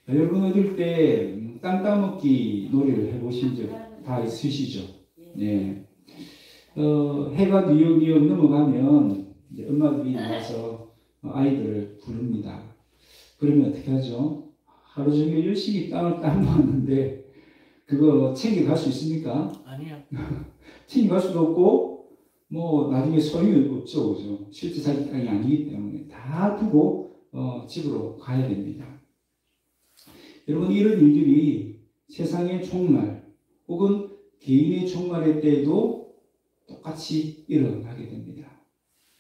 여러분 어릴 때 땅 따먹기 놀이를 해보신 적 다 있으시죠? 네. 해가 뉘엿뉘엿 넘어가면 이제 엄마들이 나와서 아이들을 부릅니다. 그러면 어떻게 하죠? 하루 종일 열심히 땅을 따먹었는데 그거 챙겨갈 수 있습니까? 아니요. 챙겨갈 수도 없고 뭐 나중에 소용이 없죠, 그죠? 실제 자기 땅이 아니기 때문에 다 두고 집으로 가야 됩니다. 여러분 이런 일들이 세상의 종말 혹은 개인의 종말의 때에도 똑같이 일어나게 됩니다.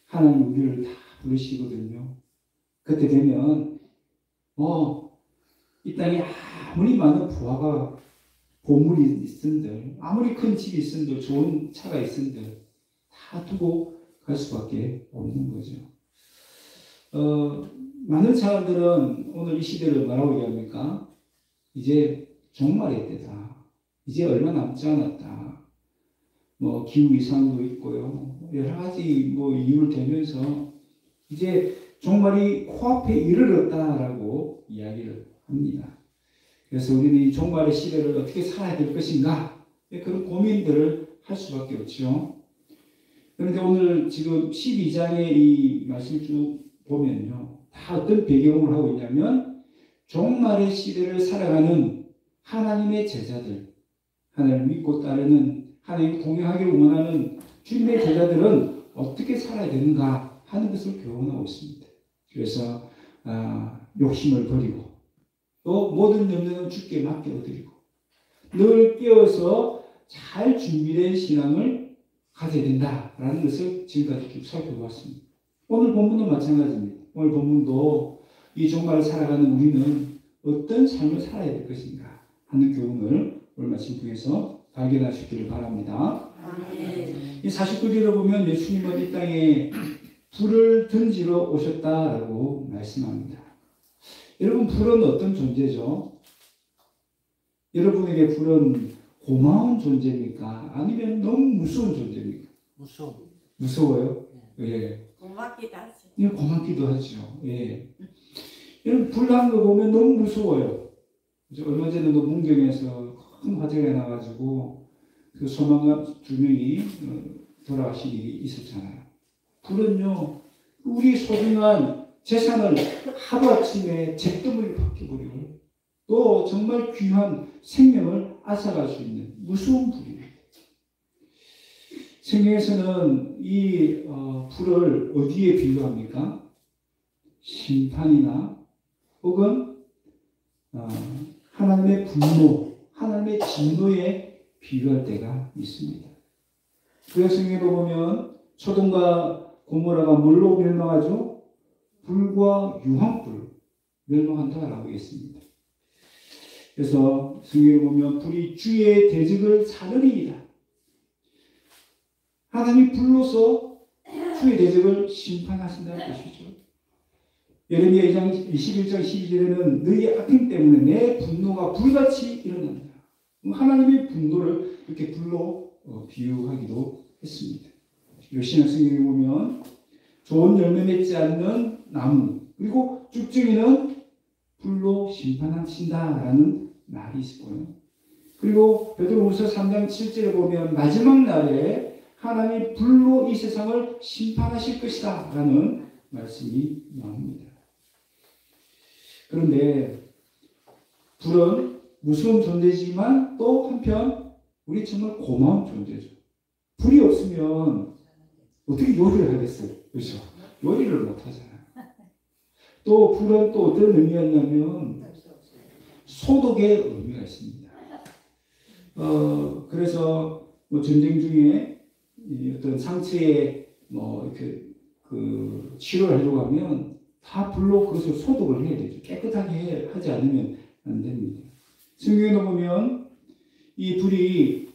하나님 우리를 다 부르시거든요. 그때 되면 이 땅에 아무리 많은 부하가 보물이 있은들 아무리 큰 집이 있은들 좋은 차가 있은들 다 두고 갈 수밖에 없는 거죠. 많은 사람들은 오늘 이 시대를 뭐라고 얘기합니까? 이제 종말의 때다. 이제 얼마 남지 않았다. 뭐 기후 이상도 있고요. 여러 가지 뭐 이유를 대면서 이제 종말이 코앞에 이르렀다라고 이야기를 합니다. 그래서 우리는 이 종말의 시대를 어떻게 살아야 될 것인가? 그런 고민들을 할 수밖에 없죠. 그런데 오늘 지금 12장의 이 말씀을 쭉 보면요. 다 어떤 배경을 하고 있냐면 종말의 시대를 살아가는 하나님의 제자들, 하나님을 믿고 따르는 하나님을 동행하기를 원하는 주님의 제자들은 어떻게 살아야 되는가 하는 것을 교훈하고 있습니다. 그래서 욕심을 버리고 또 모든 염려는 주께 맡겨드리고 늘 깨어서 잘 준비된 신앙을 가져야 된다라는 것을 지금까지 쭉 살펴보았습니다. 오늘 본문도 마찬가지입니다. 오늘 본문도 이 종말을 살아가는 우리는 어떤 삶을 살아야 될 것인가 하는 교훈을 오늘 말씀 통해서 발견하시기를 바랍니다. 이 49절을 보면 예수님은 이 땅에 불을 던지러 오셨다라고 말씀합니다. 여러분 불은 어떤 존재죠? 여러분에게 불은 고마운 존재입니까? 아니면 너무 무서운 존재입니까? 무서워요? 예. 고맙기도 하죠. 예, 고맙기도 하죠. 예. 여러분 불난 거 보면 너무 무서워요. 얼마 전에도 문경에서 큰 화재가 나가지고 그 소방관 2명이 돌아가신 일이 있었잖아요. 불은요 우리 소중한 재산을 하루아침에 잿더미로 바뀌어버리고 또 정말 귀한 생명을 앗아갈 수 있는 무서운 불이에요. 성경에서는 이 불을 어디에 비유합니까? 심판이나 혹은 하나님의 분노, 하나님의 진노에 비유할 때가 있습니다. 그래서 성경에 보면 소돔과 고모라가 뭘로 멸망하죠? 불과 유황불 멸망한다라고 했습니다. 그래서 성경에 보면 불이 주의 대적을 사르리이다. 하나님이 불로서 주의 대적을 심판하신다는 것이죠. 예레미야 2장 21장 12절에는 너희의 악행 때문에 내 분노가 불같이 일어난다. 하나님의 분노를 이렇게 불로 비유하기도 했습니다. 그리고 신약성경에 보면 좋은 열매 맺지 않는 나무 그리고 쭉증이는 불로 심판하신다라는 말이 있고요. 그리고 베드로후서 3장 7절에 보면 마지막 날에 하나님이 불로 이 세상을 심판하실 것이다 라는 말씀이 나옵니다. 그런데 불은 무서운 존재지만 또 한편 우리 정말 고마운 존재죠. 불이 없으면 어떻게 요리를 하겠어요? 그렇죠? 요리를 못 하잖아요. 또 불은 또 어떤 의미가 있냐면 소독의 의미가 있습니다. 그래서 뭐 전쟁 중에 어떤 상처에 뭐 이렇게 그 치료를 하려고 하면 다 불로 그것을 소독을 해야 되죠. 깨끗하게 하지 않으면 안 됩니다. 성경에 보면 이 불이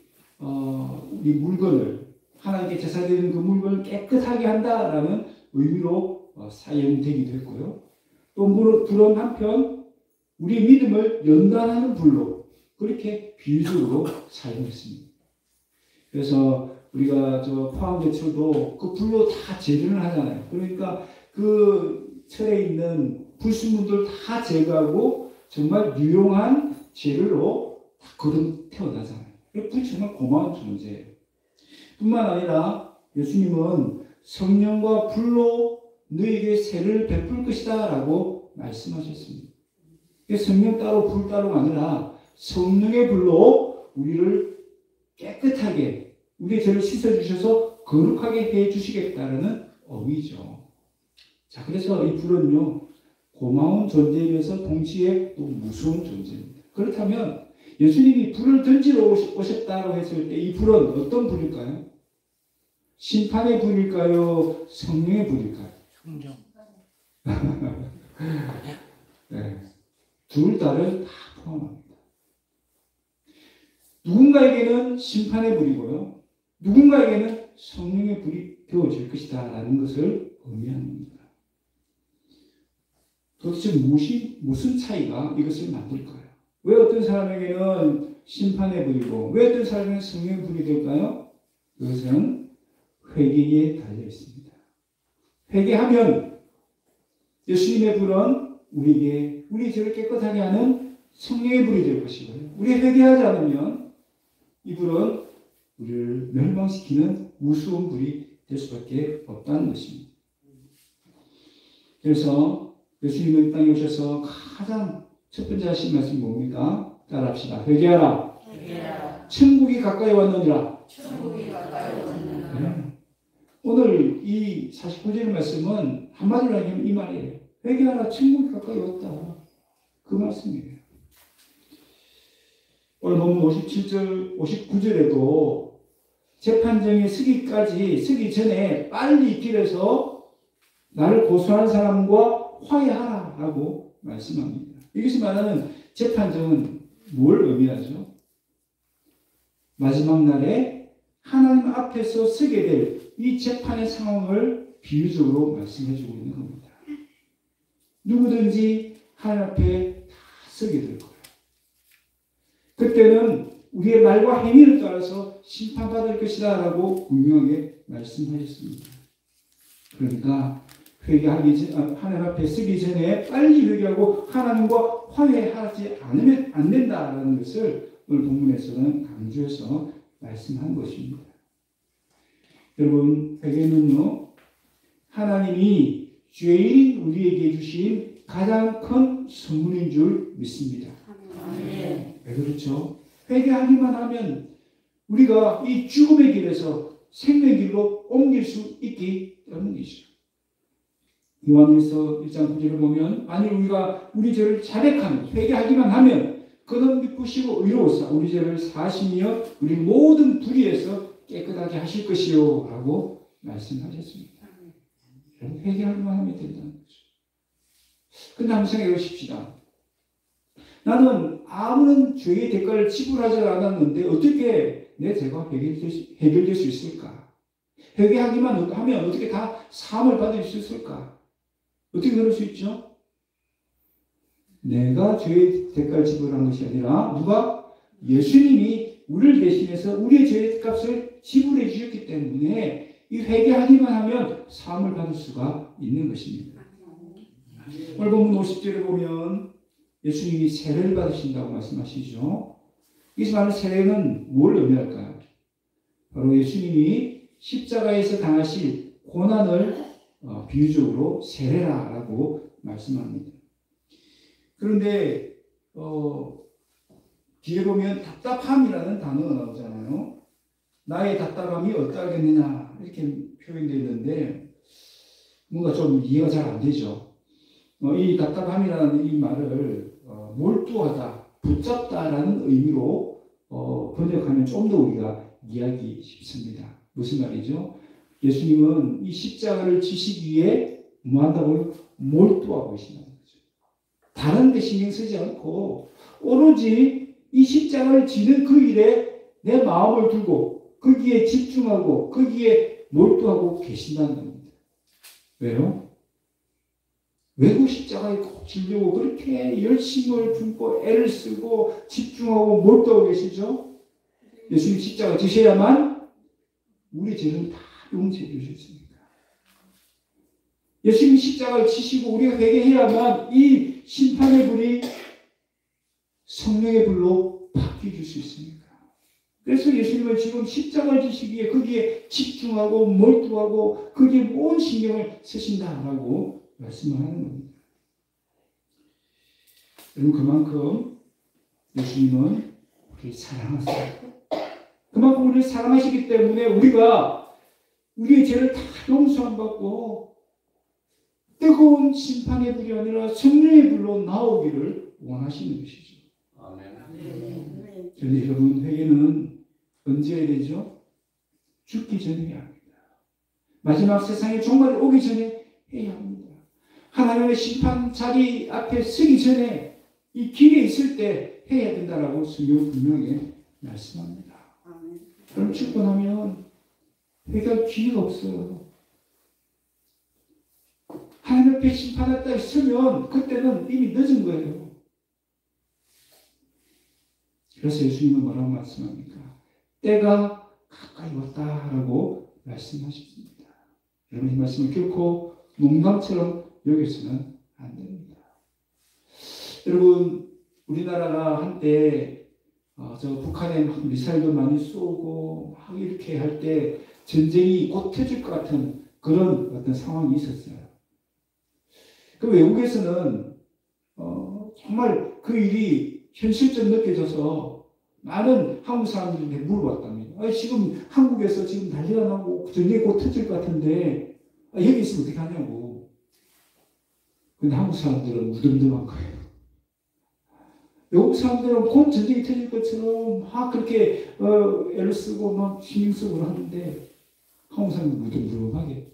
우리 물건을 하나님께 제사드리는 그 물건을 깨끗하게 한다라는 의미로 사용되기도 했고요. 또 불은 한편 우리 믿음을 연단하는 불로 그렇게 비유적으로 사용했습니다. 그래서 우리가 저 포항제철도 그 불로 다 재련을 하잖아요. 그러니까 그 철에 있는 불순물들 다 제거하고 정말 유용한 재료로 거듭 태어나잖아요. 불이 정말 고마운 존재예요. 뿐만 아니라 예수님은 성령과 불로 너에게 세를 베풀 것이다 라고 말씀하셨습니다. 성령 따로 불 따로가 아니라 성령의 불로 우리를 깨끗하게 우리의 죄를 씻어주셔서 거룩하게 해주시겠다는 의미죠. 자, 그래서 이 불은요, 고마운 존재이면서 동시에 또 무서운 존재입니다. 그렇다면 예수님이 불을 던지러 오셨다고 했을 때 이 불은 어떤 불일까요? 심판의 불일까요? 성령의 불일까요? 성령. 네. 둘 다를 다 포함합니다. 누군가에게는 심판의 불이고요. 누군가에게는 성령의 불이 되어질 것이다 라는 것을 의미합니다. 도대체 무슨 차이가 이것을 만들까요? 왜 어떤 사람에게는 심판의 불이고 왜 어떤 사람에게는 성령의 불이 될까요? 그것은 회개에 달려 있습니다. 회개하면 예수님의 불은 우리에게 우리 죄를 깨끗하게 하는 성령의 불이 될 것이고요. 우리 회개하지 않으면 이 불은 우리를 멸망시키는 무서운 불이 될 수밖에 없다는 것입니다. 그래서 예수님은 이 땅에 오셔서 가장 첫 번째 하신 말씀이 뭡니까? 따라합시다. 회개하라. 회개하라. 천국이 가까이 왔느니라. 천국이 가까이 왔느니라. 네. 오늘 이 49절 말씀은 한마디로 하면 이 말이에요. 회개하라. 천국이 가까이 왔다. 그 말씀이에요. 오늘 본문 57절, 59절에도 재판정에 서기 전에 빨리 길에서 나를 고소한 사람과 화해하라라고 말씀합니다. 이것이 말하는 재판정은 뭘 의미하죠? 마지막 날에 하나님 앞에서 서게 될 이 재판의 상황을 비유적으로 말씀해주고 있는 겁니다. 누구든지 하나님 앞에 다 서게 될 거예요. 그때는 우리의 말과 행위를 따라서 심판받을 것이다 라고 분명하게 말씀하셨습니다. 그러니까 회개하기 전, 하나님 앞에 서기 전에 빨리 회개하고 하나님과 화해하지 않으면 안 된다라는 것을 오늘 본문에서는 강조해서 말씀한 것입니다. 여러분, 회개는요, 하나님이 죄인 우리에게 주신 가장 큰 선물인 줄 믿습니다. 아멘. 왜 그렇죠? 회개하기만 하면 우리가 이 죽음의 길에서 생명의 길로 옮길 수 있기 때문이죠. 요한일서 1장 9절을 보면 만일 우리가 우리 죄를 자백하면 회개하기만 하면 그는 믿으시고 의로우사 우리 죄를 사시며 우리 모든 불의에서 깨끗하게 하실 것이요 라고 말씀하셨습니다. 회개하기만 하면 된다는 거죠. 근데 한번 생각해 보십시다. 나는 아무런 죄의 대가를 지불하지 않았는데 어떻게 내 죄가 해결될 수 있을까? 회개하기만 하면 어떻게 다 사함을 받을 수 있을까? 어떻게 그럴 수 있죠? 내가 죄의 대가를 지불한 것이 아니라 누가? 예수님이 우리를 대신해서 우리의 죄의 값을 지불해 주셨기 때문에 이 회개하기만 하면 사함을 받을 수가 있는 것입니다. 오늘 본문 50절에 보면 예수님이 세례를 받으신다고 말씀하시죠. 이 말은 세례는 뭘 의미할까요? 바로 예수님이 십자가에서 당하실 고난을 비유적으로 세례라라고 말씀합니다. 그런데 뒤에 보면 답답함이라는 단어가 나오잖아요. 나의 답답함이 어떠하겠느냐 이렇게 표현되어 있는데 뭔가 좀 이해가 잘 안 되죠. 이 답답함이라는 이 말을 몰두하다, 붙잡다라는 의미로 번역하면 좀 더 우리가 이해하기 쉽습니다. 무슨 말이죠? 예수님은 이 십자가를 지시기 위해 뭐 한다고요? 몰두하고 계신다는 거죠. 다른 데 신경 쓰지 않고 오로지 이 십자가를 지는 그 일에 내 마음을 두고 거기에 집중하고 거기에 몰두하고 계신다는 겁니다. 왜요? 왜 그 십자가에 꼭 지려고 그렇게 열심을 품고 애를 쓰고 집중하고 몰두하고 계시죠? 예수님 십자가 지셔야만 우리 죄를 다 용서해 주셨습니다. 예수님 십자가를 지시고 우리가 회개해야만 이 심판의 불이 성령의 불로 바뀌어줄 수 있습니까? 그래서 예수님은 지금 십자가를 지시기에 거기에 집중하고 몰두하고 거기에 온 신경을 쓰신다라고 말씀을 하는 겁니다. 여러분, 그만큼 예수님은 우리를 사랑하세요. 그만큼 우리를 사랑하시기 때문에 우리가 우리의 죄를 다 용서 받고 뜨거운 심판의 불이 아니라 성령의 불로 나오기를 원하시는 것이죠. 아멘. 그런데 여러분, 회개는 언제 해야 되죠? 죽기 전에 해야 합니다. 마지막 세상의 종말이 오기 전에 해야 합니다. 하나님의 심판 자리 앞에 서기 전에 이 길에 있을 때 해야 된다라고 성경 분명히 말씀합니다. 그럼 죽고 나면 회개할 기회가 없어요. 하나님 앞에 심판할 때 있으면 그때는 이미 늦은 거예요. 그래서 예수님은 뭐라고 말씀합니까? 때가 가까이 왔다라고 말씀하셨습니다. 여러분, 이 말씀을 결코 농담처럼 여겨서는 안 됩니다. 여러분, 우리나라가 한때 저 북한에 막 미사일도 많이 쏘고 막 이렇게 할 때 전쟁이 곧 터질 것 같은 그런 어떤 상황이 있었어요. 그 외국에서는 정말 그 일이 현실적으로 느껴져서 많은 한국 사람들이 물어봤답니다. 지금 한국에서 지금 난리가 나고 전쟁이 곧 터질 것 같은데 여기 있으면 어떻게 하냐고. 근데 한국 사람들은 무덤덤한 거예요. 외국 사람들은 곧 전쟁이 터질 것처럼 막 그렇게 애를 쓰고 막 신경 쓰고 하는데 한국 사람은 무덤덤하게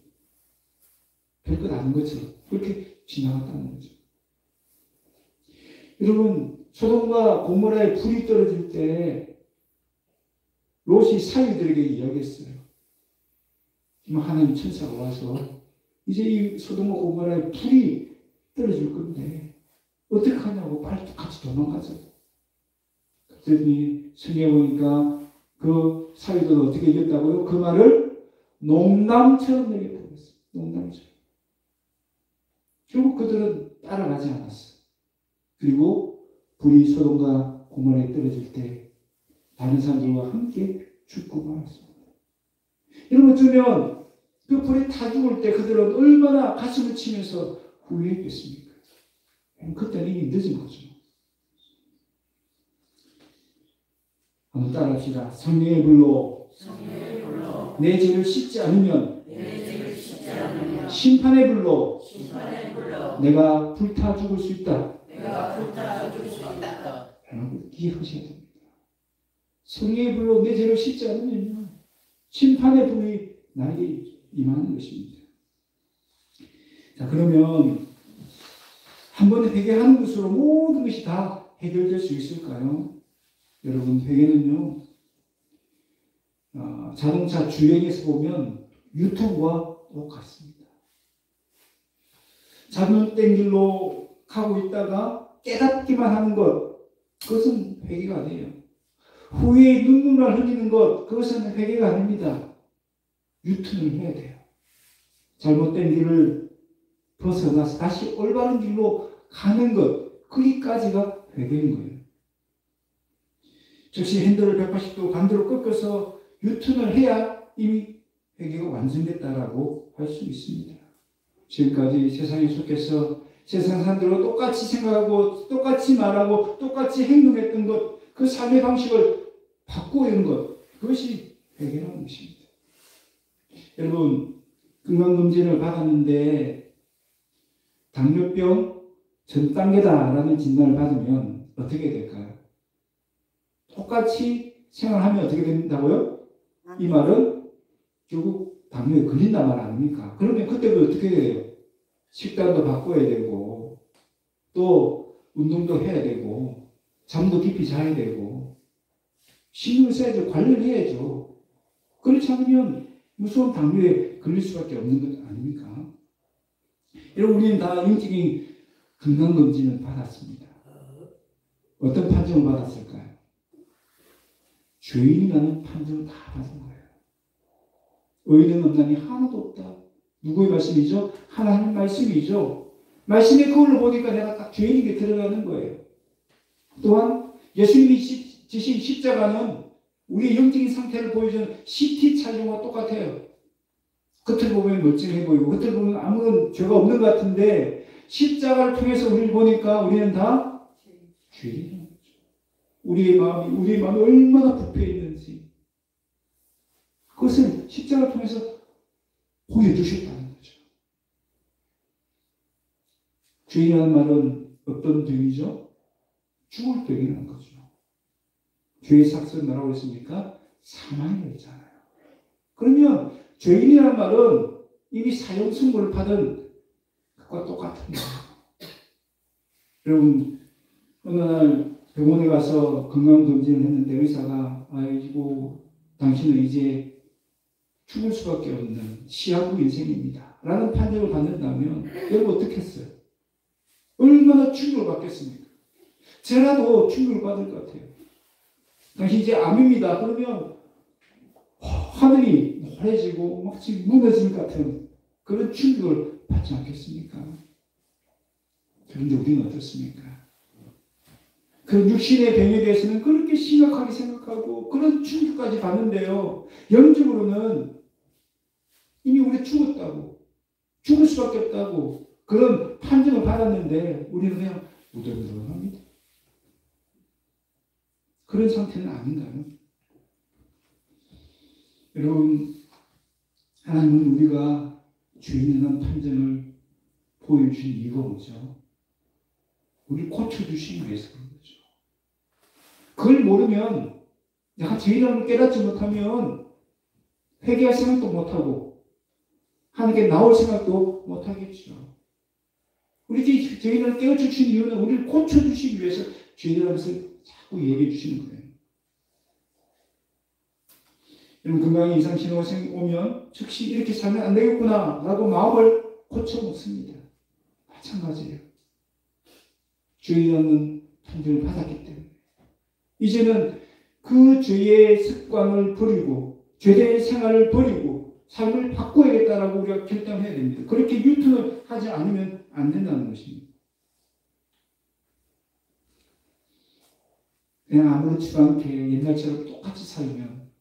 별것 아닌 것처럼 그렇게 지나갔다는 거죠. 여러분, 소돔과 고모라에 불이 떨어질 때 롯이 사위들에게 이야기했어요. 하나님 천사가 와서 이제 이 소돔과 고모라에 불이 떨어질 건데 어떻게 하냐고 빨리 같이 도망가자. 그랬더니 성경에 보니까 그 사위들은 어떻게 얘기했다고요? 그 말을 농담처럼 얘기했다고 했어요. 농담처럼. 결국 그들은 따라가지 않았어. 그리고 불이 소돔과 고모라에 떨어질 때 다른 사람들과 함께 죽고 말았습니다. 여러분, 어쩌면 그 불에 타 죽을 때 그들은 얼마나 가슴을 치면서 후회했겠습니까? 그때는 이미 늦은 거죠. 한번 따라합시다. 성령의 불로 내 죄를 씻지 않으면 심판의 불로 내가 불타 죽을 수 있다. 여러분, 기억하셔야 됩니다. 성령의 불로 내 죄를 씻지 않으면 심판의 불이 나에게 임하는 것입니다. 자, 그러면 한 번 회개하는 것으로 모든 것이 다 해결될 수 있을까요? 여러분, 회개는요, 자동차 주행에서 보면 유턴과 똑같습니다. 잘못된 길로 가고 있다가 깨닫기만 하는 것, 그것은 회개가 아니에요. 후에 눈물을 흘리는 것, 그것은 회개가 아닙니다. 유턴을 해야 돼요. 잘못된 길을 벗어나서 다시 올바른 길로 가는 것, 거기까지가 회개인 거예요. 즉시 핸들을 180도 반대로 꺾어서 유턴을 해야 이미 회개가 완성됐다라고 할 수 있습니다. 지금까지 세상에 속해서 세상 사람들과 똑같이 생각하고 똑같이 말하고 똑같이 행동했던 것, 그 삶의 방식을 바꾸는 것, 그것이 회개라는 것입니다. 여러분, 건강검진을 받았는데 당뇨병 전 단계다라는 진단을 받으면 어떻게 될까요? 똑같이 생활하면 어떻게 된다고요? 이 말은 결국 당뇨에 걸린단 말 아닙니까? 그러면 그때도 어떻게 해요? 식단도 바꿔야 되고 또 운동도 해야 되고 잠도 깊이 자야 되고 신경을 써야죠. 관리를 해야죠. 그렇지 않으면 무서운 당뇨에 걸릴 수밖에 없는 것 아닙니까? 여러분, 우리는 다 영적인 건강검진을 받았습니다. 어떤 판정을 받았을까요? 죄인이라는 판정을 다 받은 거예요. 의인은 없나니 하나도 없다. 누구의 말씀이죠? 하나님 말씀이죠. 말씀의 거울로 보니까 내가 딱 죄인에게 들어가는 거예요. 또한 예수님이 지신 십자가는 우리의 영적인 상태를 보여주는 CT 촬영과 똑같아요. 겉을 보면 멀쩡해 보이고 겉을 보면 아무런 죄가 없는 것 같은데 십자가를 통해서 우리를 보니까 우리는 다 죄인이라는 거죠. 우리의 마음이 얼마나 부패해 있는지 그것을 십자가를 통해서 보여주셨다는 거죠. 죄인이라는 말은 어떤 병이죠? 죽을 병이라는 거죠. 죄의 삭은 뭐라고 했습니까? 사망이라고 했잖아요. 그러면 죄인이라는 말은 이미 사형 선고를 받은 그것과 똑같은 거예요. 여러분 어느 날 병원에 가서 건강검진을 했는데 의사가 아이고 당신은 이제 죽을 수밖에 없는 시한부 인생입니다 라는 판정을 받는다면 여러분 어떻게 했어요? 얼마나 충격을 받겠습니까? 저라도 충격을 받을 것 같아요. 당신 이제 암입니다. 그러면 하늘이 노래지고 막 지금 무너질 것 같은 그런 충격을 받지 않겠습니까? 그런데 우리는 어떻습니까? 그 육신의 병에 대해서는 그렇게 심각하게 생각하고 그런 충격까지 받는데요. 영적으로는 이미 우리 죽었다고 죽을 수밖에 없다고 그런 판정을 받았는데 우리는 그냥 무덤덤합니다. 그런 상태는 아닌가요? 여러분 하나님은 우리가 죄인이라는 판정을 보여준 이유가 뭐죠? 우리를 고쳐주시기 위해서 그런 거죠. 그걸 모르면 내가 죄인이라는 걸 깨닫지 못하면 회개할 생각도 못하고 하나님께 나올 생각도 못하겠죠. 우리 죄인을 깨워주신 이유는 우리를 고쳐주시기 위해서 죄인이라는 것을 자꾸 얘기해 주시는 거예요. 여러분 건강에 이상 신호가 오면 즉시 이렇게 살면 안 되겠구나 라고 마음을 고쳐놓습니다. 마찬가지예요. 죄인이라는 판정을 받았기 때문에 이제는 그 죄의 습관을 버리고 죄된 생활을 버리고 삶을 바꿔야겠다라고 우리가 결단해야 됩니다. 그렇게 유턴을 하지 않으면 안 된다는 것입니다. 그냥 아무렇지도 않게 옛날처럼 똑같이 살면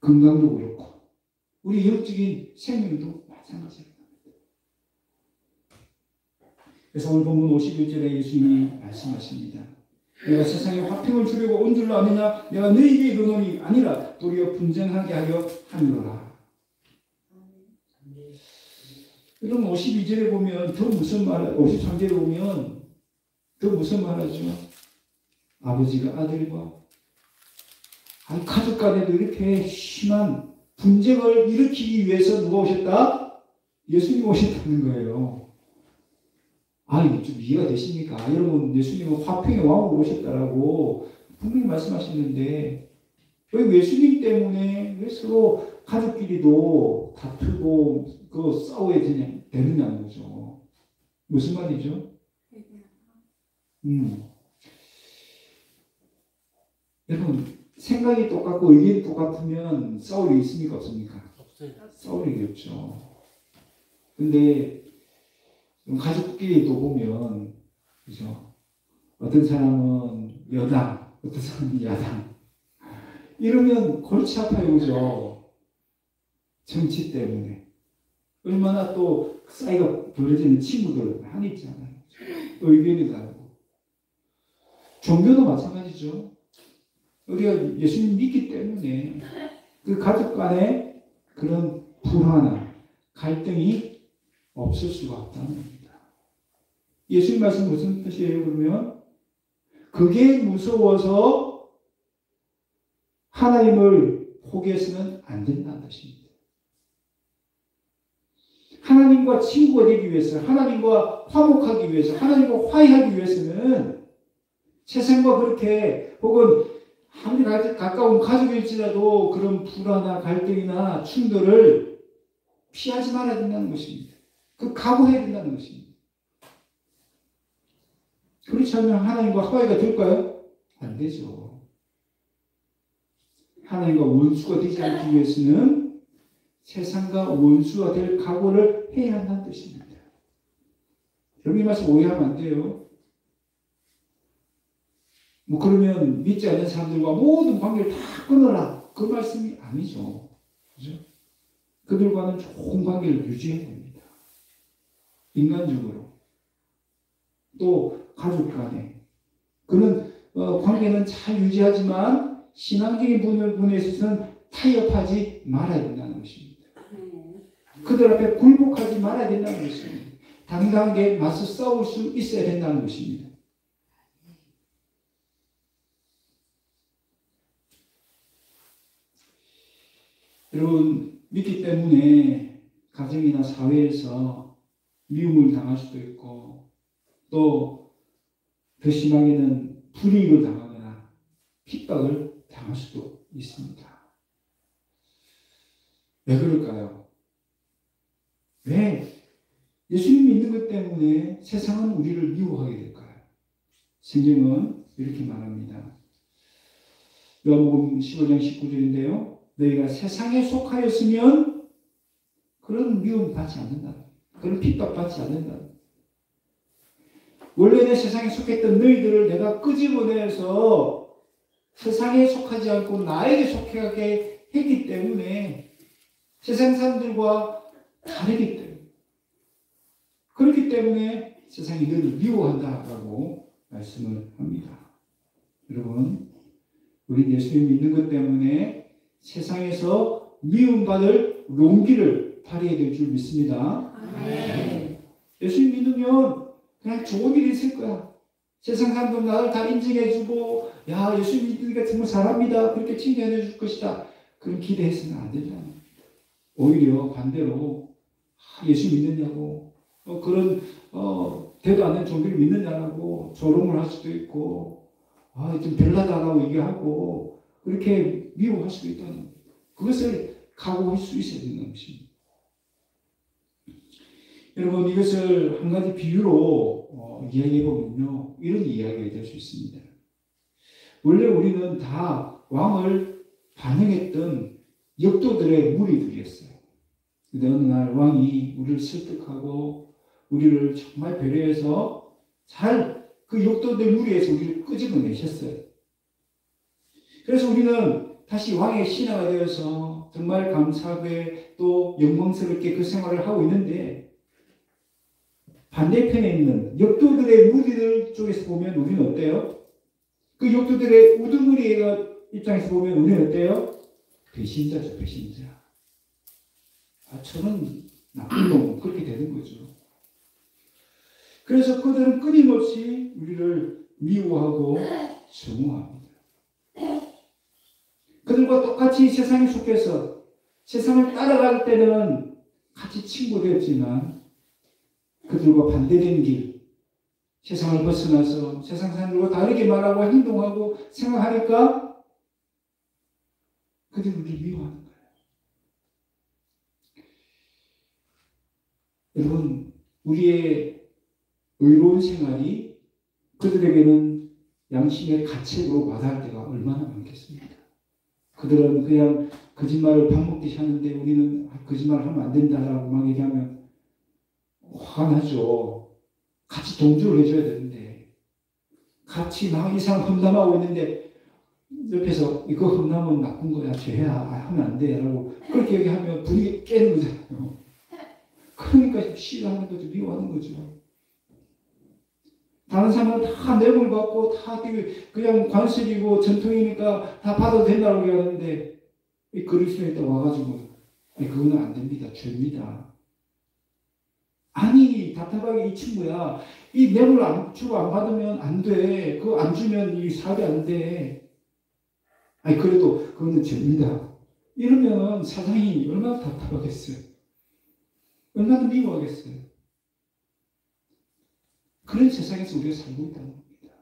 건강도 그렇고 우리 영적인 생명도 마찬가지입니다. 그래서 오늘 본문 51절에 예수님이 말씀하십니다. 내가 세상에 화평을 주려고 온 줄로 아느냐 내가 너희에게 이르노니 아니라 도리어 분쟁하게 하려 함이로라. 여러분 52절에 보면 더 무슨 말 53절에 보면 더 무슨 말하죠? 아버지가 아들과 가족 간에도 이렇게 심한 분쟁을 일으키기 위해서 누가 오셨다? 예수님이 오셨다는 거예요. 이게 좀 이해가 되십니까? 여러분, 예수님은 화평의 왕으로 오셨다라고 분명히 말씀하시는데, 왜 예수님 때문에 왜 서로 가족끼리도 다투고, 싸워야 되느냐는 거죠. 무슨 말이죠? 여러분, 생각이 똑같고 의견이 똑같으면 싸울 일이 있습니까? 없습니까? 없어요. 싸울 일이 없죠. 근데, 가족끼리도 보면, 그죠? 어떤 사람은 여당, 어떤 사람은 야당. 이러면 골치 아파요, 그죠? 정치 때문에. 얼마나 또 사이가 벌어지는 친구들 많이 있잖아요. 의견이 다르고. 종교도 마찬가지죠. 우리가 예수님 믿기 때문에 그 가족 간에 그런 불화나 갈등이 없을 수가 없다는 겁니다. 예수님 말씀 무슨 뜻이에요? 그러면 그게 무서워서 하나님을 포기해서는 안 된다는 뜻입니다. 하나님과 친구가 되기 위해서, 하나님과 화목하기 위해서, 하나님과 화해하기 위해서는 세상과 그렇게 혹은 아무리 가까운 가족일지라도 그런 불화나 갈등이나 충돌을 피하지 말아야 된다는 것입니다. 각오해야 된다는 것입니다. 그렇지 않으면 하나님과 화해가 될까요? 안 되죠. 하나님과 원수가 되지 않기 위해서는 세상과 원수가 될 각오를 해야 한다는 뜻입니다. 여러분 이 말씀 오해하면 안 돼요. 뭐 그러면 믿지 않는 사람들과 모든 관계를 다 끊어라. 그 말씀이 아니죠. 그죠? 그들과는 좋은 관계를 유지해야 됩니다. 인간적으로. 또 가족 간에. 그런 관계는 잘 유지하지만 신앙적인 부분에 있어서는 타협하지 말아야 된다는 것입니다. 그들 앞에 굴복하지 말아야 된다는 것입니다. 당당하게 맞서 싸울 수 있어야 된다는 것입니다. 여러분, 믿기 때문에 가정이나 사회에서 미움을 당할 수도 있고 또 더 심하게는 불이익을 당하거나 핍박을 당할 수도 있습니다. 왜 그럴까요? 왜 예수님 믿는 것 때문에 세상은 우리를 미워하게 될까요? 성경은 이렇게 말합니다. 요한복음 15장 19절인데요. 너희가 세상에 속하였으면 그런 미움 받지 않는다. 그런 핍박 받지 않는다. 원래는 세상에 속했던 너희들을 내가 끄집어내서 세상에 속하지 않고 나에게 속하게 했기 때문에 세상 사람들과 다르기 때문에 그렇기 때문에 세상이 너를 미워한다라고 말씀을 합니다. 여러분, 우리 예수님 믿는 것 때문에 세상에서 미움받을 용기를 발휘해야 될 줄 믿습니다. 예수님 믿으면 그냥 좋은 일이 있을 거야. 세상 사람들 나를 다 인정해주고 야 예수님 믿으니까 정말 잘합니다. 그렇게 칭찬해 줄 것이다. 그런 기대해서는 안 된다. 오히려 반대로 예수 믿느냐고 그런 되도 않는 종교를 믿느냐고 조롱을 할 수도 있고 좀 별나다라고 얘기하고 그렇게 미워할 수도 있다는 거예요. 그것을 각오할 수 있어야 된다는 것입니다. 여러분 이것을 한 가지 비유로 이야기해보면요. 이런 이야기가 될 수 있습니다. 원래 우리는 다 왕을 반영했던 역도들의 무리들이었어요. 근데 어느 날 왕이 우리를 설득하고 우리를 정말 배려해서 잘 그 역도들 무리에서 우리를 끄집어내셨어요. 그래서 우리는 다시 왕의 신하가 되어서 정말 감사하게 또 영광스럽게 그 생활을 하고 있는데 반대편에 있는 역도들의 무리들 쪽에서 보면 우리는 어때요? 그 역도들의 우두머리 입장에서 보면 우리는 어때요? 배신자죠, 배신자. 저는 나쁜 놈, 그렇게 되는 거죠. 그래서 그들은 끊임없이 우리를 미워하고 증오합니다. 그들과 똑같이 세상에 속해서 세상을 따라갈 때는 같이 친구 되었지만 그들과 반대된 길, 세상을 벗어나서 세상 사람들과 다르게 말하고 행동하고 생각하니까 그들이 우리를 미워하는 거예요. 여러분, 우리의 의로운 생활이 그들에게는 양심의 가책으로 와닿을 때가 얼마나 많겠습니까? 그들은 그냥 거짓말을 밥 먹듯이 하는데 우리는 거짓말을 하면 안 된다라고 막 얘기하면 화가 나죠. 같이 동조를 해줘야 되는데 같이 막 이 사람 험담하고 있는데 옆에서 이거 험담은 나쁜 거야, 죄야, 하면 안 돼 라고 그렇게 얘기하면 분위기 깨는 거잖아요. 그러니까 싫어하는 거죠. 미워하는 거죠. 다른 사람은 다 뇌물 받고 다 그냥 관습이고 전통이니까 다 받아도 된다고 얘기하는데 이 그리스도인에 와가지고 그거는 안 됩니다. 죄입니다. 아니 답답하게 이 친구야 이 뇌물 안 주고 안 받으면 안 돼. 그거 안 주면 이 사업이 안 돼. 그래도 그거는 죄입니다. 이러면 사장이 얼마나 답답하겠어요. 얼마나 미워하겠어요. 그런 세상에서 우리가 살고 있다는 겁니다.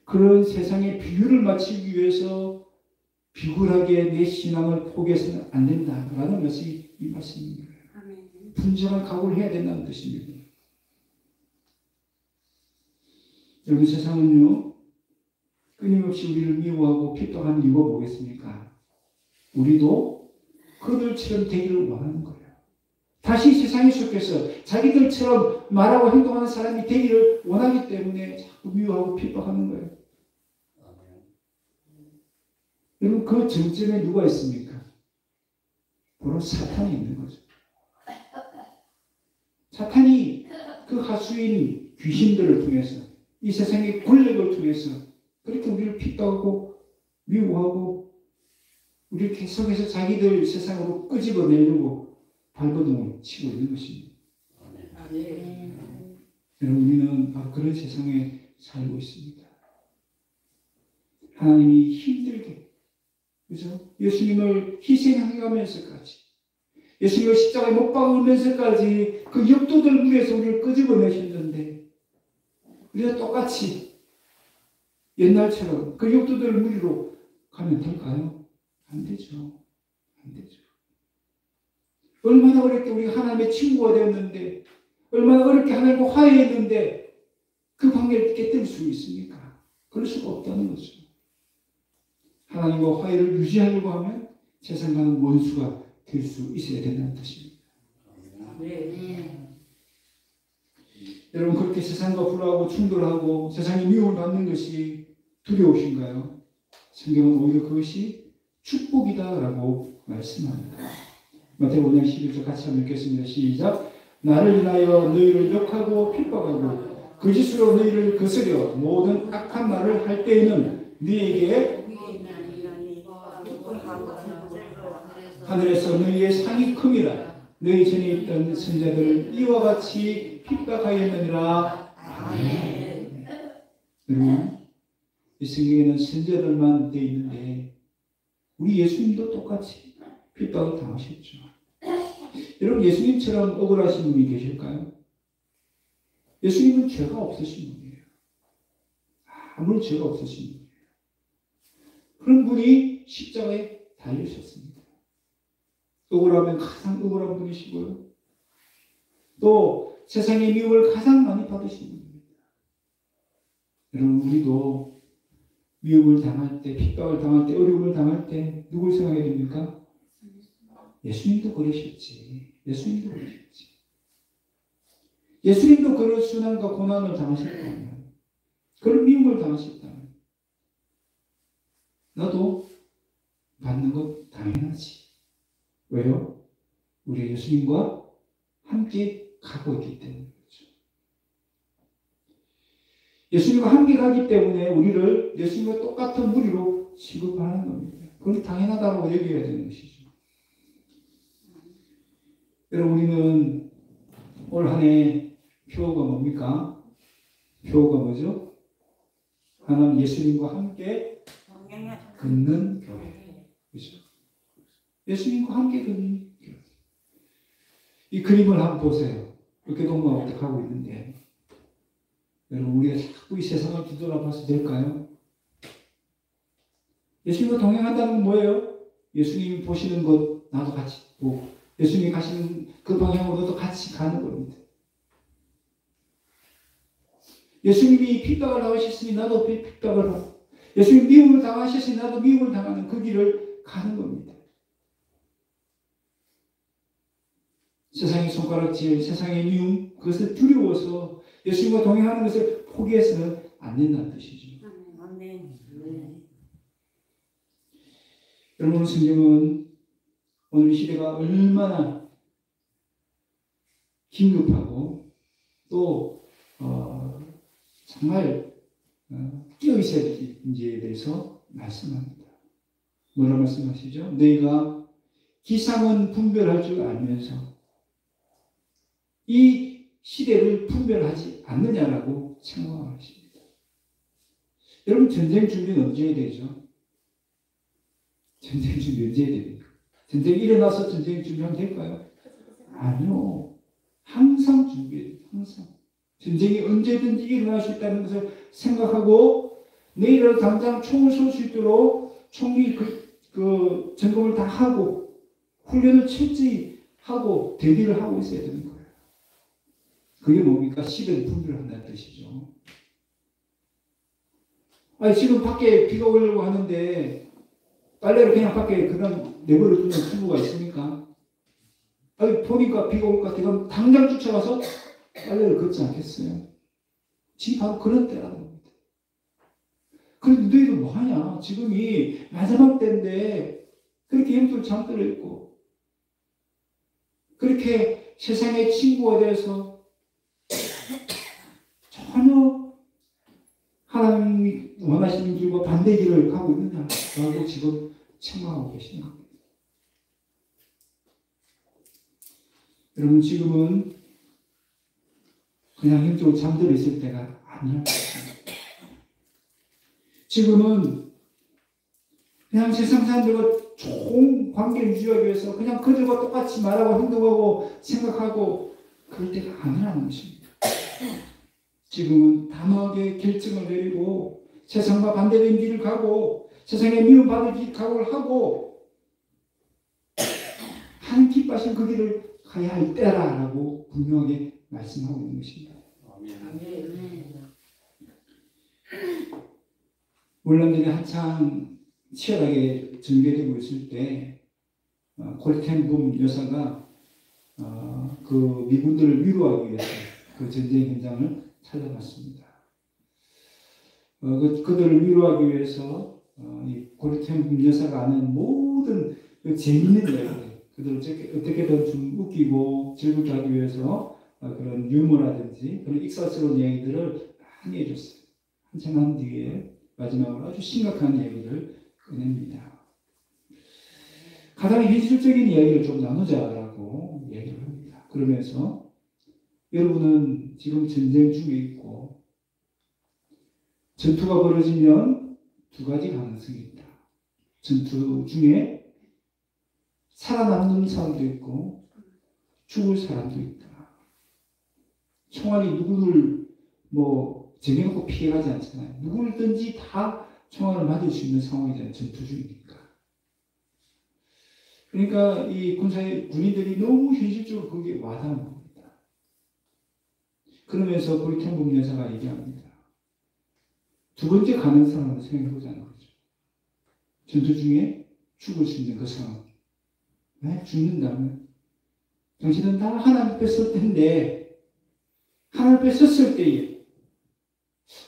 그런 세상의 비유를 맞추기 위해서 비굴하게 내 신앙을 포기해서는 안 된다라는 것이 이 말씀입니다. 분명한 각오를 해야 된다는 뜻입니다. 여러분 세상은요 끊임없이 우리를 미워하고 핍박하는 이유가 뭐겠습니까? 우리도 그들처럼 되기를 원하는 거예요. 다시 세상에 속해서 자기들처럼 말하고 행동하는 사람이 되기를 원하기 때문에 자꾸 미워하고 핍박하는 거예요. 여러분, 그 정점에 누가 있습니까? 바로 사탄이 있는 거죠. 사탄이 그 하수인 귀신들을 통해서 이 세상의 권력을 통해서 그렇게 우리를 핍박하고 미워하고 우리를 계속해서 자기들 세상으로 끄집어내려고 발버둥을 치고 있는 것입니다. 여러분, 우리는 바로 그런 세상에 살고 있습니다. 하나님이 힘들게, 그죠? 예수님을 희생해가면서까지, 예수님을 십자가에 못 박으면서까지 그 역도들 무리에서 우리를 끄집어내셨는데, 우리가 똑같이 옛날처럼 그 역도들 무리로 가면 될까요? 안 되죠. 안 되죠. 얼마나 어렵게 우리가 하나님의 친구가 되었는데, 얼마나 어렵게 하나님과 화해했는데 그 관계를 깨뜨릴 수 있습니까? 그럴 수가 없다는 거죠. 하나님과 화해를 유지하려고 하면 세상과는 원수가 될 수 있어야 된다는 뜻입니다. 여러분, 그렇게 세상과 불화하고 충돌하고 세상에 미움을 받는 것이 두려우신가요? 성경은 오히려 그것이 축복이다라고 말씀합니다. 마태복음 5장 11절 같이 한번 읽겠습니다. 시작. 나를 인하여 너희를 욕하고 핍박하고 거짓으로 너희를 거스려 모든 악한 말을 할 때에는 너희에게 하늘에서 너희의 상이 큼이라. 너희 전에 있던 선자들을 이와 같이 핍박하였느니라. 아멘. 여러분, 이 성경에는 선자들만 되어 있는데 우리 예수님도 똑같이 핍박을 당하셨죠. 여러분, 예수님처럼 억울하신 분이 계실까요? 예수님은 죄가 없으신 분이에요. 아무런 죄가 없으신 분이에요. 그런 분이 십자가에 달리셨습니다. 억울하면 가장 억울한 분이시고요. 또 세상의 미움을 가장 많이 받으신 분입니다. 여러분, 우리도 미움을 당할 때, 핍박을 당할 때, 어려움을 당할 때 누굴 생각해야 됩니까? 예수님도 그러셨지. 예수님도 그러셨지. 예수님도 그런 순환과 고난을 당하셨다면, 그런 미움을 당하셨다면 나도 받는 것 당연하지. 왜요? 우리 예수님과 함께 가고 있기 때문이죠. 예수님과 함께 가기 때문에 우리를 예수님과 똑같은 무리로 취급하는 겁니다. 그건 당연하다고 여겨야 되는 것이죠. 여러분, 우리는 올 한 해 표어가 뭡니까? 표어가 뭐죠? 하나님 예수님과 함께 걷는 교회. 그렇죠? 예수님과 함께 걷는 교회. 이 그림을 한번 보세요. 이렇게 동무가 어떻게 하고 있는데, 여러분, 우리가 자꾸 이 세상을 뒤돌아봐서 될까요? 예수님과 동행한다는 건 뭐예요? 예수님이 보시는 것 나도 같이 보고, 예수님이 가시는 그 방향으로도 같이 가는 겁니다. 예수님이 핍박을 당하셨으니 나도 핍박을 하고, 예수님이 미움을 당하셨으니 나도 미움을 당하는 그 길을 가는 겁니다. 세상의 손가락질, 세상의 미움, 그것을 두려워서 예수님과 동행하는 것을 포기해서는 안 된다는 뜻이죠. 여러분, 성경은 오늘 시대가 얼마나 긴급하고 또 정말 끼어 있어야 될지에 대해서 말씀합니다. 뭐라 말씀하시죠? 너희가 기상은 분별할 줄 알면서 이 시대를 분별하지 않느냐라고 책망하십니다. 여러분, 전쟁 준비는 언제 해야 되죠? 전쟁 준비 언제 해야 됩니까? 전쟁이 일어나서 전쟁 준비하면 될까요? 아니요. 항상 준비해야 돼요. 항상. 전쟁이 언제든지 일어날 수 있다는 것을 생각하고 내일 당장 총을 쏠 수 있도록 총리 그 점검을 다 하고 훈련을 철저히 하고 대비를 하고 있어야 되는 거예요. 그게 뭡니까? 시대를 분별한다는 뜻이죠. 아니, 지금 밖에 비가 오려고 하는데 빨래를 그냥 밖에 그냥 내버려 두는 친구가 있습니까? 아니, 보니까 비가 올 것 같아. 그럼 당장 쫓아가서 빨래를 걷지 않겠어요? 지금 바로 그런 때라는 겁니다. 그런데 너희들 뭐하냐? 지금이 마지막 때인데 그렇게 형들 잠들어 있고 그렇게 세상의 친구가 되어서 전혀 하나님이 원하시는 길과 반대 길을 가고 있느냐라고 지금 책망하고 계시는 겁니다. 여러분, 지금은 그냥 형적으로 잠들어 있을 때가 아니야. 지금은 그냥 세상 사람들과 좋은 관계를 유지하기 위해서 그냥 그들과 똑같이 말하고 행동하고 생각하고 그럴 때가 아니라는 것입니다. 지금은 단호하게 결정을 내리고 세상과 반대된 길을 가고 세상에 미움받을 길 각오를 하고 하나님 기뻐하신 그 길을 가야 할 때라라고 분명하게 말씀하고 있는 것입니다. 물론들이 한창 치열하게 전개되고 있을 때 콜텐붐 여사가 그 미군들을 위로하기 위해서 그 전쟁 현장을 찾아갔습니다. 그들을 위로하기 위해서 이 콜텐붐 여사가 아는 모든 그 재미있는 이야기들, 그들을 어떻게든 좀 웃기고 즐겁게 하기 위해서 그런 유머라든지 그런 익살스러운 이야기들을 많이 해줬어요. 한참 한 뒤에 마지막으로 아주 심각한 이야기를 꺼냅니다. 가장 현실적인 이야기를 좀 나누자라고 얘기를 합니다. 그러면서 여러분은 지금 전쟁 중에 있고 전투가 벌어지면 두 가지 가능성이 있다. 전투 중에 살아남는 사람도 있고 죽을 사람도 있다. 총알이 누구를 정해놓고 피해가지 않잖아요. 누구든지 다 총알을 맞을 수 있는 상황이잖아요. 전투 중이니까. 그러니까 이 군인들이 너무 현실적으로 거기에 와닿는 겁니다. 그러면서 콜텐붐 여사가 얘기합니다. 두 번째 가능성을 생각해보자는 거죠. 전투 중에 죽을 수 있는 그 상황. 왜 죽는다면 당신은 다 하나님 앞에 설 텐데 하나님 앞에 섰을 때에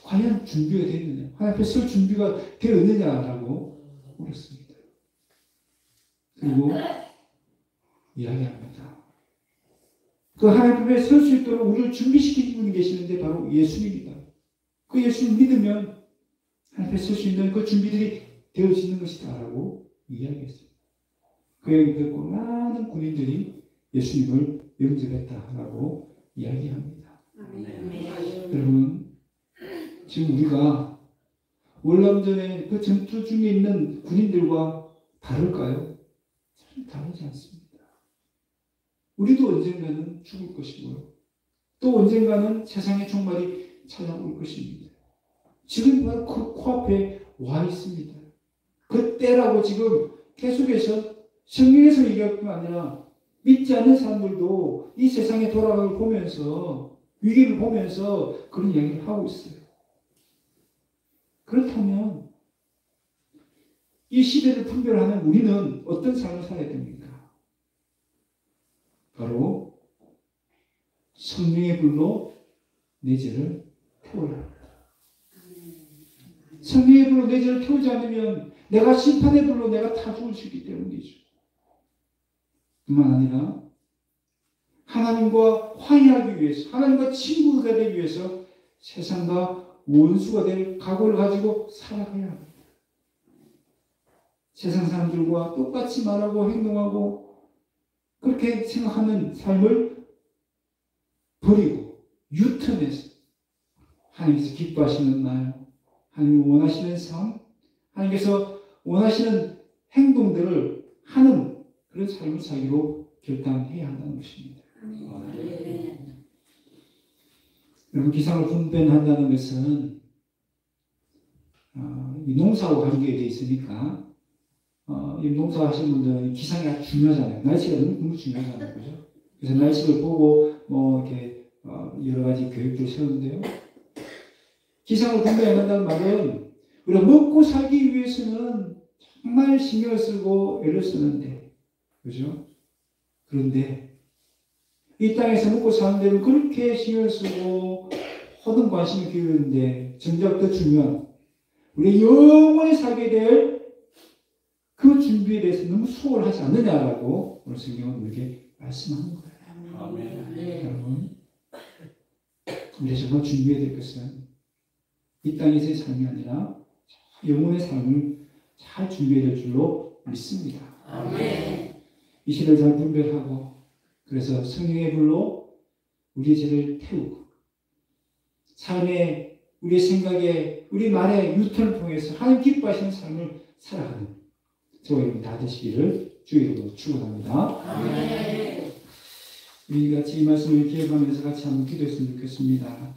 과연 준비가 됐느냐, 하나님 앞에 설 준비가 되었느냐라고 물었습니다. 그리고 이야기합니다. 그 하나님 앞에 설 수 있도록 우리를 준비시키는 분이 계시는데 바로 예수님이다. 그 예수님 믿으면 하나님 앞에 설 수 있는 그 준비들이 되어지는 것이다 라고 이야기했습니다. 그 얘기 듣고 많은 군인들이 예수님을 영접했다라고 이야기합니다. 여러분, 지금 우리가 월남전에 그 전투 중에 있는 군인들과 다를까요? 참 다르지 않습니다. 우리도 언젠가는 죽을 것이고요. 또 언젠가는 세상의 종말이 찾아올 것입니다. 지금 바로 그 코앞에 와 있습니다. 그 때라고 지금 계속해서 성경에서 얘기할 뿐만 아니라 믿지 않는 사람들도 이 세상의 돌아가를 보면서 위기를 보면서 그런 이야기를 하고 있어요. 그렇다면 이 시대를 분별하는 우리는 어떤 삶을 살아야 됩니까? 바로 성령의 불로 내 죄를 태워야 합니다. 성령의 불로 내 죄를 태우지 않으면 내가 심판의 불로 내가 타 죽을 수 있기 때문이죠. 뿐만 아니라 하나님과 화해하기 위해서, 하나님과 친구가 되기 위해서 세상과 원수가 될 각오를 가지고 살아가야 합니다. 세상 사람들과 똑같이 말하고 행동하고 그렇게 생각하는 삶을 버리고 유턴해서 하나님께서 기뻐하시는 날, 하나님이 원하시는 삶, 하나님께서 원하시는 행동들을 하는 그런 삶을 살기로 결단해야 한다는 것입니다. 여러분, 기상을 분별한다는 것은 이 농사하고 관계되어 있으니까 이 농사 하시는 분들은 기상이 아주 중요하잖아요. 날씨가 너무 중요하잖아요. 그죠? 그래서 날씨를 보고 이렇게 여러 가지 계획들을 세우는데요. 기상을 분별한다는 말은 우리가 먹고 살기 위해서는 정말 신경을 쓰고 애를 쓰는데, 그죠? 그런데 이 땅에서 먹고 사는 데는 그렇게 신경 쓰고 모든 관심을 기울이는데 정작 더 중요한 우리 영원히 살게 될 그 준비에 대해서 너무 소홀하지 않느냐라고 오늘 성경은 우리에게 말씀하는 거예요. 아멘. 여러분, 우리 정말 준비해야 될 것은 이 땅에서의 삶이 아니라 영혼의 삶을 잘 준비해야 될 줄로 믿습니다. 아멘. 이 시를 잘 분별하고 그래서 성령의 불로 우리의 죄를 태우고 삶의 우리의 생각에 우리 말의 유턴을 통해서 하나님 기뻐하시는 삶을 살아가는 저와 여러분 다 되시기를 주의 이름으로 축원합니다. 아멘. 우리 같이 이 말씀을 기억하면서 같이 한번 기도했으면 좋겠습니다.